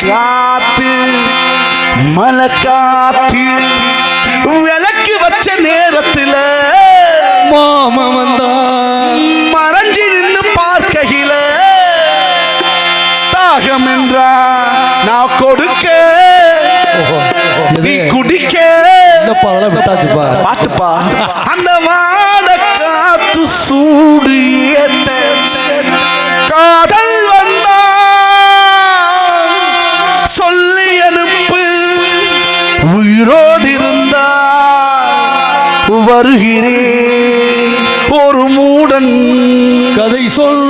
காத்து மலை காத்து விளக்கு வச்ச நேரத்துல மாமா வந்தான் மறைஞ்சி நின்று பார்க்கையில தாகம் என்றா நான் கொடுக்க நீ குடிக்க அதெல்லாம் விட்டாச்சுப்பா பாட்டுப்பா அந்த வாட காத்து சூடு ஏத்த காதல் வந்தா சொல்லி அனுப்பு உயிரோடு இருந்தா வருகிறேன் ஒரு மூடன் கதை சொல்